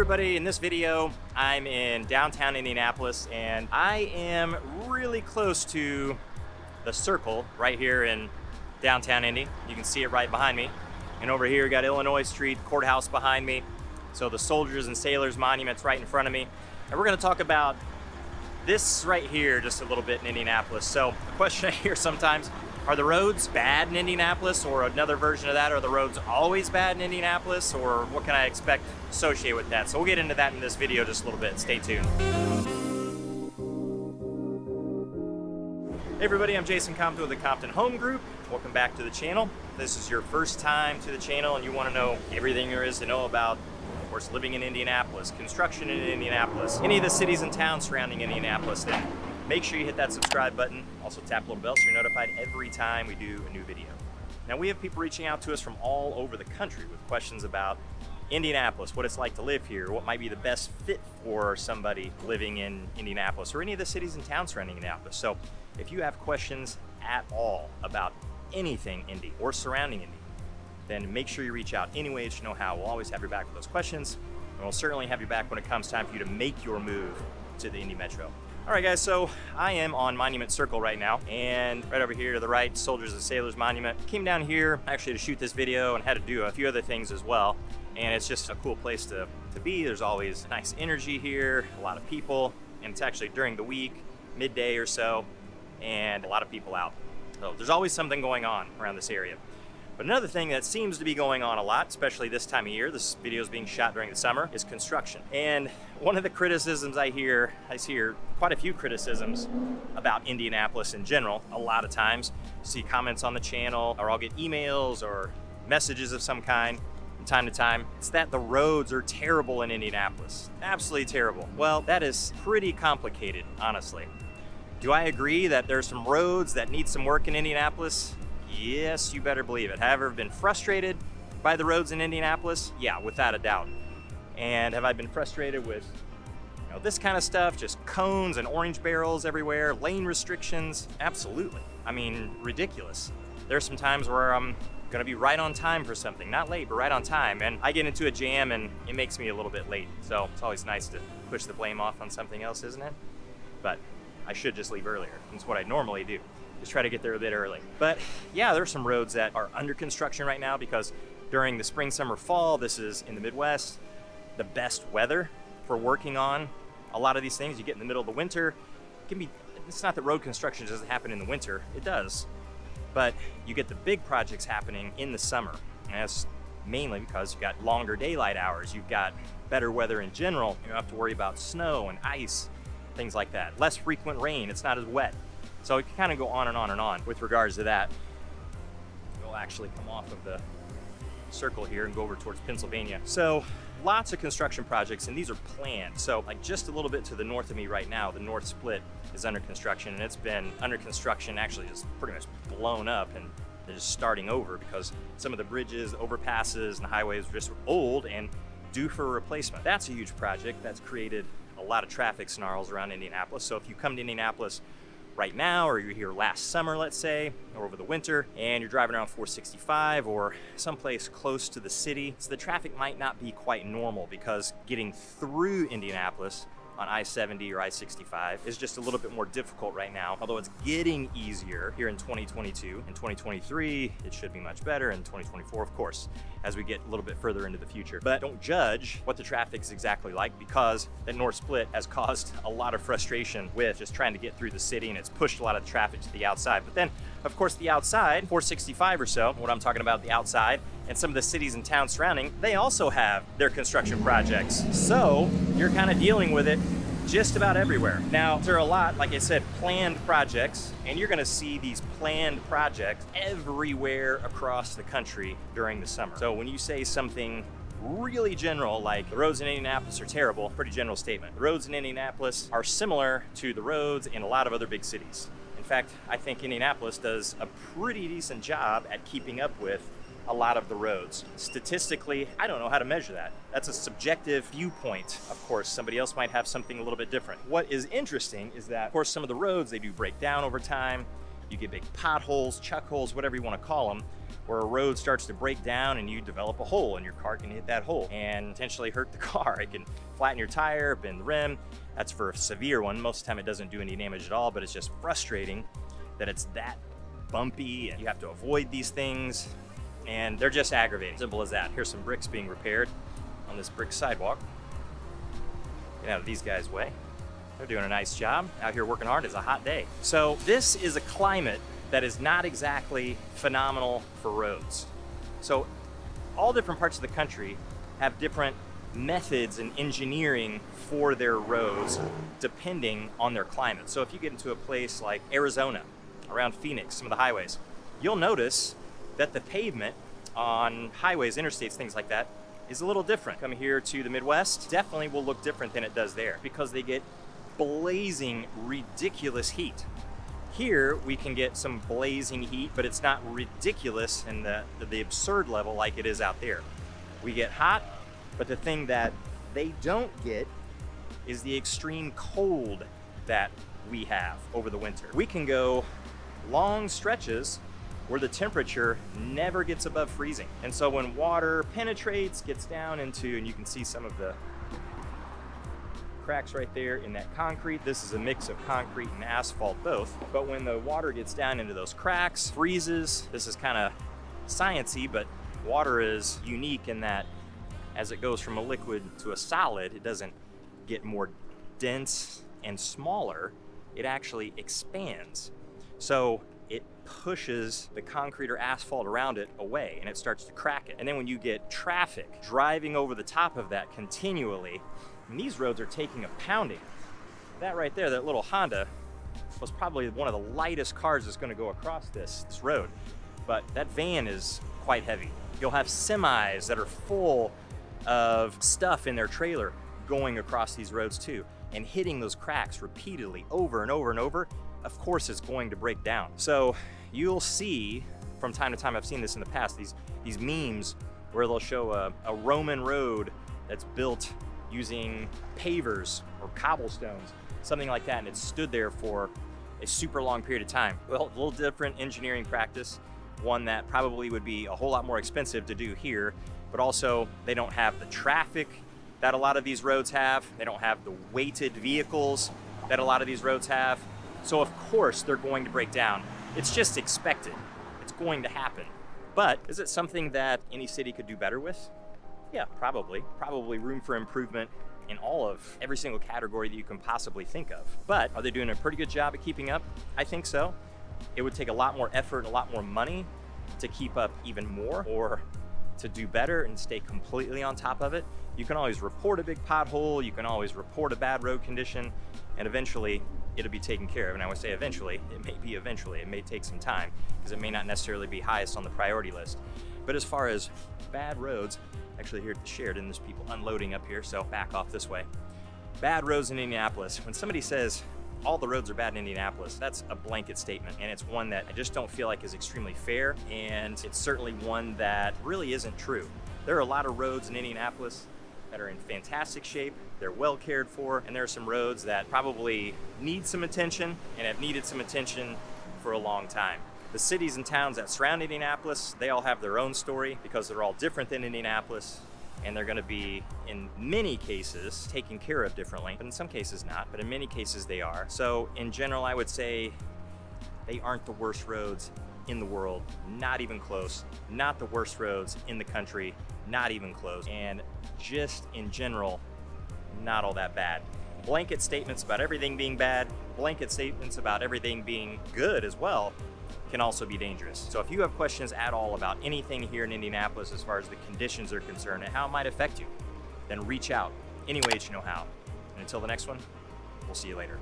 everybody, in this video I'm in downtown Indianapolis and I am really close to the Circle right here in downtown Indy. You can see it right behind me, and over here you got Illinois Street, courthouse behind me, so the Soldiers and Sailors Monument's right in front of me. And we're going to talk about this right here just a little bit in Indianapolis. So the question I hear sometimes, are the roads bad in Indianapolis? Or another version of that, are the roads always bad in Indianapolis? Or what can I expect associated with that? So we'll get into that in this video just a little bit. Stay tuned. Hey everybody, I'm Jason Compton with the Compton Home Group. Welcome back to the channel. If this is your first time to the channel and you want to know everything there is to know about, of course, living in Indianapolis, construction in Indianapolis, any of the cities and towns surrounding Indianapolis, then make sure you hit that subscribe button. Also tap the little bell so you're notified every time we do a new video. Now, we have people reaching out to us from all over the country with questions about Indianapolis, what it's like to live here, what might be the best fit for somebody living in Indianapolis or any of the cities and towns surrounding Indianapolis. So if you have questions at all about anything Indy or surrounding Indy, then make sure you reach out any way that you know how. We'll always have your back with those questions, and we'll certainly have your back when it comes time for you to make your move to the Indy Metro. All right, guys, so I am on Monument Circle right now, and right over here to the right, Soldiers and Sailors Monument. Came down here actually to shoot this video and had to do a few other things as well, and it's just a cool place to be. There's always nice energy here, a lot of people, and it's actually during the week, midday or so, and a lot of people out. So there's always something going on around this area. But another thing that seems to be going on a lot, especially this time of year, this video is being shot during the summer, is construction. And one of the criticisms I hear quite a few criticisms about Indianapolis in general. A lot of times you see comments on the channel, or I'll get emails or messages of some kind from time to time. It's that the roads are terrible in Indianapolis. Absolutely terrible. Well, that is pretty complicated, honestly. Do I agree that there's some roads that need some work in Indianapolis? Yes, you better believe it. Have I ever been frustrated by the roads in Indianapolis? Yeah, without a doubt. And have I been frustrated with this kind of stuff, just cones and orange barrels everywhere, lane restrictions? Absolutely. I mean, ridiculous. There's some times where I'm gonna be right on time for something, not late, but right on time, and I get into a jam and it makes me a little bit late. So it's always nice to push the blame off on something else, isn't it? But I should just leave earlier. That's what I normally do. Just try to get there a bit early. But yeah, there's some roads that are under construction right now because during the spring, summer, fall, this is in the Midwest, the best weather for working on a lot of these things. You get in the middle of the winter, it's not that road construction doesn't happen in the winter, it does, but you get the big projects happening in the summer. And that's mainly because you've got longer daylight hours, you've got better weather in general, you don't have to worry about snow and ice, things like that. Less frequent rain, it's not as wet. So it can kind of go on and on and on with regards to that. We'll actually come off of the circle here and go over towards Pennsylvania. So lots of construction projects, and these are planned. So like just a little bit to the north of me right now, the North Split is under construction, and it's been under construction, actually just pretty much blown up, and they're just starting over because some of the bridges, overpasses, and highways are just old and due for a replacement. That's a huge project that's created a lot of traffic snarls around Indianapolis. So if you come to Indianapolis right now, or you're here last summer, let's say, or over the winter, and you're driving around 465 or someplace close to the city, so the traffic might not be quite normal because getting through Indianapolis on I-70 or I-65 is just a little bit more difficult right now, although it's getting easier here in 2022. In 2023, it should be much better. In 2024, of course, as we get a little bit further into the future. But don't judge what the traffic is exactly like, because that North Split has caused a lot of frustration with just trying to get through the city, and it's pushed a lot of the traffic to the outside. But then, of course, the outside, 465 or so, what I'm talking about, the outside, and some of the cities and towns surrounding, they also have their construction projects. So you're kind of dealing with it just about everywhere. Now, there are a lot, like I said, planned projects, and you're gonna see these planned projects everywhere across the country during the summer. So when you say something really general, like the roads in Indianapolis are terrible, pretty general statement. The roads in Indianapolis are similar to the roads in a lot of other big cities. In fact, I think Indianapolis does a pretty decent job at keeping up with a lot of the roads. Statistically, I don't know how to measure that. That's a subjective viewpoint. Of course, somebody else might have something a little bit different. What is interesting is that, of course, some of the roads, they do break down over time. You get big potholes, chuck holes, whatever you want to call them, where a road starts to break down and you develop a hole and your car can hit that hole and potentially hurt the car. It can flatten your tire, bend the rim. That's for a severe one. Most of the time it doesn't do any damage at all, but it's just frustrating that it's that bumpy and you have to avoid these things and they're just aggravating. Simple as that. Here's some bricks being repaired on this brick sidewalk. Get out of these guys' way. They're doing a nice job out here working hard. It's a hot day. So this is a climate that is not exactly phenomenal for roads. So all different parts of the country have different methods and engineering for their roads depending on their climate. So if you get into a place like Arizona, around Phoenix, some of the highways, you'll notice that the pavement on highways, interstates, things like that, is a little different. Come here to the Midwest, definitely will look different than it does there because they get blazing, ridiculous heat. Here we can get some blazing heat, but it's not ridiculous in the absurd level like it is out there. We get hot, but the thing that they don't get is the extreme cold that we have over the winter. We can go long stretches where the temperature never gets above freezing. And so when water penetrates, gets down into, and you can see some of the cracks right there in that concrete. This is a mix of concrete and asphalt both. But when the water gets down into those cracks, freezes, this is kind of sciencey, but water is unique in that as it goes from a liquid to a solid, it doesn't get more dense and smaller, it actually expands. So it pushes the concrete or asphalt around it away and it starts to crack it. And then when you get traffic driving over the top of that continually, and these roads are taking a pounding. That right there, that little Honda, was probably one of the lightest cars that's going to go across this road. But that van is quite heavy. You'll have semis that are full of stuff in their trailer going across these roads too, and hitting those cracks repeatedly over and over and over. Of course, it's going to break down. So you'll see from time to time, I've seen this in the past, these memes where they'll show a Roman road that's built using pavers or cobblestones, something like that, and it stood there for a super long period of time. Well, a little different engineering practice, one that probably would be a whole lot more expensive to do here, but also they don't have the traffic that a lot of these roads have. They don't have the weighted vehicles that a lot of these roads have. So of course they're going to break down. It's just expected. It's going to happen. But is it something that any city could do better with? Yeah, probably. Probably room for improvement in every single category that you can possibly think of. But are they doing a pretty good job at keeping up? I think so. It would take a lot more effort and a lot more money to keep up even more or to do better and stay completely on top of it. You can always report a big pothole, you can always report a bad road condition, and eventually it'll be taken care of. And I would say eventually, it may be eventually, it may take some time because it may not necessarily be highest on the priority list. But as far as bad roads, actually here at the Sheridan, there's people unloading up here, so back off this way. Bad roads in Indianapolis. When somebody says all the roads are bad in Indianapolis, that's a blanket statement, and it's one that I just don't feel like is extremely fair, and it's certainly one that really isn't true. There are a lot of roads in Indianapolis that are in fantastic shape, they're well cared for, and there are some roads that probably need some attention and have needed some attention for a long time. The cities and towns that surround Indianapolis, they all have their own story because they're all different than Indianapolis, and they're going to be, in many cases, taken care of differently, but in some cases not, but in many cases they are. So in general, I would say they aren't the worst roads in the world, not even close, not the worst roads in the country, not even close, and just in general, not all that bad. Blanket statements about everything being bad, blanket statements about everything being good as well, can also be dangerous. So if you have questions at all about anything here in Indianapolis as far as the conditions are concerned and how it might affect you, then reach out any way that you know how. And until the next one, we'll see you later.